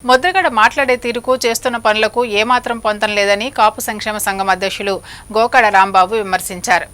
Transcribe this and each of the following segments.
ముద్రగడ మాట్లాడే తీరుకు చేస్తున్న పనులకు ఏమాత్రం పొంతం లేదని కాపు సంక్షేమ సంఘం అధ్యక్షులు గోకడ రాంబాబు విమర్శించారు.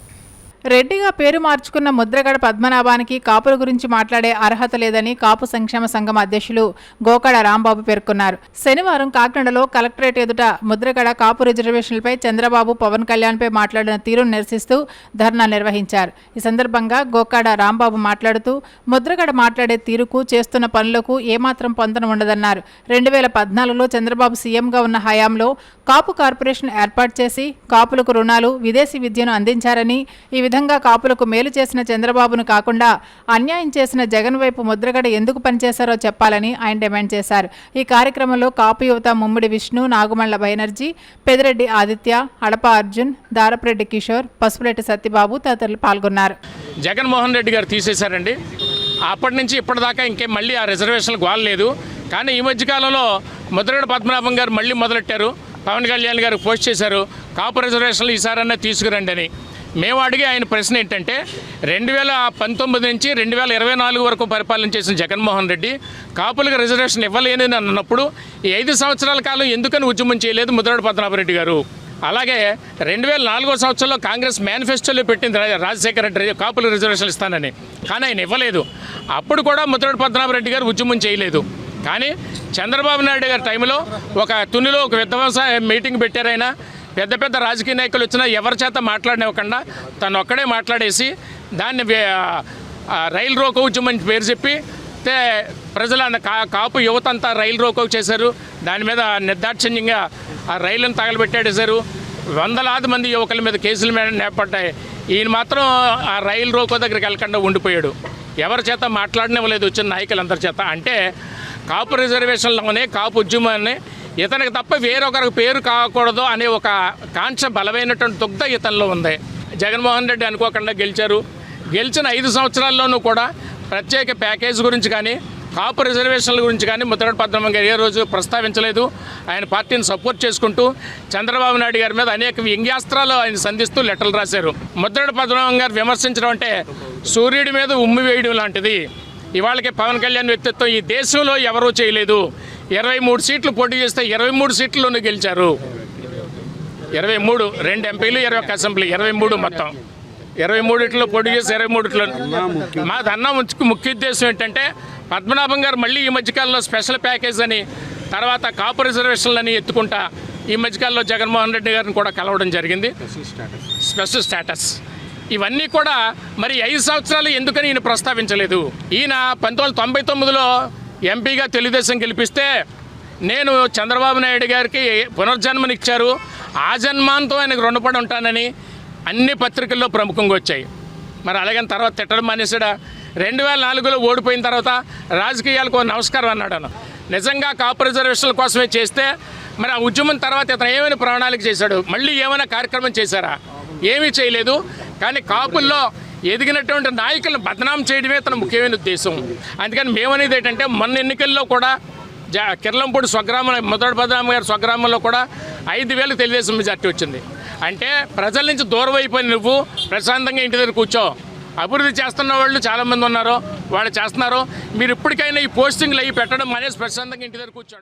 రెడ్డిగా పేరు మార్చుకున్న ముద్రగడ పద్మనాభానికి కాపుల గురించి మాట్లాడే అర్హత లేదని కాపు సంక్షేమ సంఘం అధ్యక్షులు గోకడ రాంబాబు పేర్కొన్నారు. శనివారం కాకినాడలో కలెక్టరేట్ ఎదుట ముద్రగడ కాపు రిజర్వేషన్లపై చంద్రబాబు పవన్ కళ్యాణ్పై మాట్లాడిన తీరును నిరసిస్తూ ధర్నా నిర్వహించారు. ఈ సందర్భంగా గోకడ రాంబాబు మాట్లాడుతూ ముద్రగడ మాట్లాడే తీరుకు చేస్తున్న పనులకు ఏమాత్రం పొంతన ఉండదన్నారు. 2014లో చంద్రబాబు సీఎంగా ఉన్న హయాంలో కాపు కార్పొరేషన్ ఏర్పాటు చేసి కాపులకు రుణాలు, విదేశీ విద్యను అందించారని, ఈ విధంగా కాపులకు మేలు చేసిన చంద్రబాబును కాకుండా అన్యాయం చేసిన జగన్ వైపు ముద్రగడ ఎందుకు పనిచేశారో చెప్పాలని ఆయన డిమాండ్ చేశారు. ఈ కార్యక్రమంలో కాపు యువత ముమ్మిడి విష్ణు, నాగుమళ్ల బైనర్జీ, పెదిరెడ్డి ఆదిత్య, అడప అర్జున్, దారప్రెడ్డి కిషోర్, పసుపులెట్టి సత్యబాబు తదితరులు పాల్గొన్నారు. జగన్మోహన్ రెడ్డి గారు తీసేశారండి. అప్పటి నుంచి ఇప్పటిదాకా ఇంకే మళ్ళీ ఆ రిజర్వేషన్లకు వాడలేదు. కానీ ఈ మధ్యకాలంలో ముద్రగడ పద్మనాభం గారు మళ్ళీ మొదలెట్టారు. పవన్ కళ్యాణ్ గారు పోస్ట్ చేశారు, కాపు రిజర్వేషన్లు ఈసారన్నా తీసుకురండి అని. మేము అడిగే ఆయన ప్రశ్న ఏంటంటే 2019 నుంచి 2024 వరకు పరిపాలన చేసిన జగన్మోహన్ రెడ్డి కాపులకు రిజర్వేషన్ ఇవ్వలేని అన్నప్పుడు ఈ 5 సంవత్సరాల కాలం ఎందుకని ఉద్యమం చేయలేదు ముద్రగడ పద్మనాభరెడ్డి గారు? అలాగే 2004 సంవత్సరంలో కాంగ్రెస్ మేనిఫెస్టోలో పెట్టింది రాజశేఖర రెడ్డి కాపులకు రిజర్వేషన్లు ఇస్తానని, కానీ ఆయన ఇవ్వలేదు. అప్పుడు కూడా ముద్రగడ పద్మనాభరెడ్డి గారు ఉద్యమం చేయలేదు. కానీ చంద్రబాబు నాయుడు గారి టైంలో ఒక తునిలో ఒక విధ్వంస మీటింగ్ పెట్టారైనా, పెద్ద పెద్ద రాజకీయ నాయకులు వచ్చినా ఎవరి చేత మాట్లాడనివ్వకుండా తను ఒక్కడే మాట్లాడేసి దాన్ని రైలు రోకో ఉద్యమం పేరు చెప్పి ప్రజల కాపు యువత అంతా రైలు రోకో చేశారు. దాని మీద నిర్దాక్షిణ్యంగా ఆ రైలును తగలబెట్టేశారు. వందలాది మంది యువకుల మీద కేసుల మీద నేపడ్డాయి. ఈయన మాత్రం ఆ రైలు రోకో దగ్గరికి వెళ్ళకుండా ఉండిపోయాడు. ఎవరి చేత మాట్లాడనివ్వలేదు వచ్చిన నాయకులందరి చేత. అంటే కాపు రిజర్వేషన్లోనే కాపు ఉద్యమాన్ని ఇతనికి తప్ప వేరొకరికి పేరు కాకూడదు అనే ఒక కాంక్ష బలమైనటువంటి దుగ్ధ ఇతనిలో ఉంది. జగన్మోహన్ రెడ్డి అనుకోకుండా గెలిచారు. గెలిచిన 5 సంవత్సరాల్లోనూ కూడా ప్రత్యేక ప్యాకేజ్ గురించి కానీ కాపు రిజర్వేషన్ల గురించి కానీ ముద్రగడ పద్మనాభం గారు ఏ రోజు ప్రస్తావించలేదు. ఆయన పార్టీని సపోర్ట్ చేసుకుంటూ చంద్రబాబు నాయుడు గారి మీద అనేక వ్యంగ్యాస్త్రాలు ఆయన సంధిస్తూ లెటర్లు రాశారు. ముద్రగడ పద్మనాభం గారు విమర్శించడం అంటే సూర్యుడి మీద ఉమ్మి వేయడం లాంటిది. ఇవాళకి పవన్ కళ్యాణ్ వ్యక్తిత్వం ఈ దేశంలో ఎవరూ చేయలేదు. 23 సీట్లు పోటీ చేస్తే 23 సీట్లలోనే గెలిచారు. 23, 2 ఎంపీలు, 21 అసెంబ్లీ, 23 మొత్తం 23లో పోటీ చేసి 23లో. మాది అన్న ముఖ్య ఉద్దేశం ఏంటంటే పద్మనాభం గారు మళ్ళీ ఈ మధ్యకాలంలో స్పెషల్ ప్యాకేజ్ అని, తర్వాత కాపు రిజర్వేషన్లని ఎత్తుకుంటా ఈ మధ్యకాలంలో జగన్మోహన్ రెడ్డి గారిని కూడా కలవడం జరిగింది. స్పెషల్ స్టేటస్ ఇవన్నీ కూడా మరి 5 సంవత్సరాలు ఎందుకని ఈయన ప్రస్తావించలేదు? ఈయన 1999లో ఎంపీగా తెలుగుదేశం గెలిపిస్తే నేను చంద్రబాబు నాయుడు గారికి పునర్జన్మనిచ్చారు, ఆ జన్మాంతం ఆయనకు రుణపడి ఉంటానని అన్ని పత్రికల్లో ప్రముఖంగా వచ్చాయి. మరి అలాగని తర్వాత తిట్టడం మానేసాడా? 2004లో ఓడిపోయిన తర్వాత రాజకీయాలకు నమస్కారం అన్నాడు. నిజంగా కాపు రిజర్వేషన్ల కోసమే చేస్తే మరి ఆ ఉద్యమం తర్వాత ఇతను ఏమైనా ప్రణాళిక చేశాడు? మళ్ళీ ఏమైనా కార్యక్రమం చేశారా? ఏమీ చేయలేదు. కానీ కాపుల్లో ఎదిగినటువంటి నాయకులను బదనాం చేయడమే తన ముఖ్యమైన ఉద్దేశం. అందుకని మేమనేది ఏంటంటే మొన్న ఎన్నికల్లో కూడా కిర్లంపూడి స్వగ్రామంలో ముద్రగడ పద్మనాభం గారి స్వగ్రామంలో కూడా 5,000 తెలుగుదేశం మెజార్టీ వచ్చింది. అంటే ప్రజల నుంచి దూరం అయిపోయి నువ్వు ప్రశాంతంగా ఇంటి దగ్గర కూర్చో. అభివృద్ధి చేస్తున్న వాళ్ళు చాలామంది ఉన్నారు, వాళ్ళు చేస్తున్నారు. మీరు ఇప్పటికైనా ఈ పోస్టింగ్లు అవి పెట్టడం మానేసి ప్రశాంతంగా ఇంటి దగ్గర కూర్చోండి.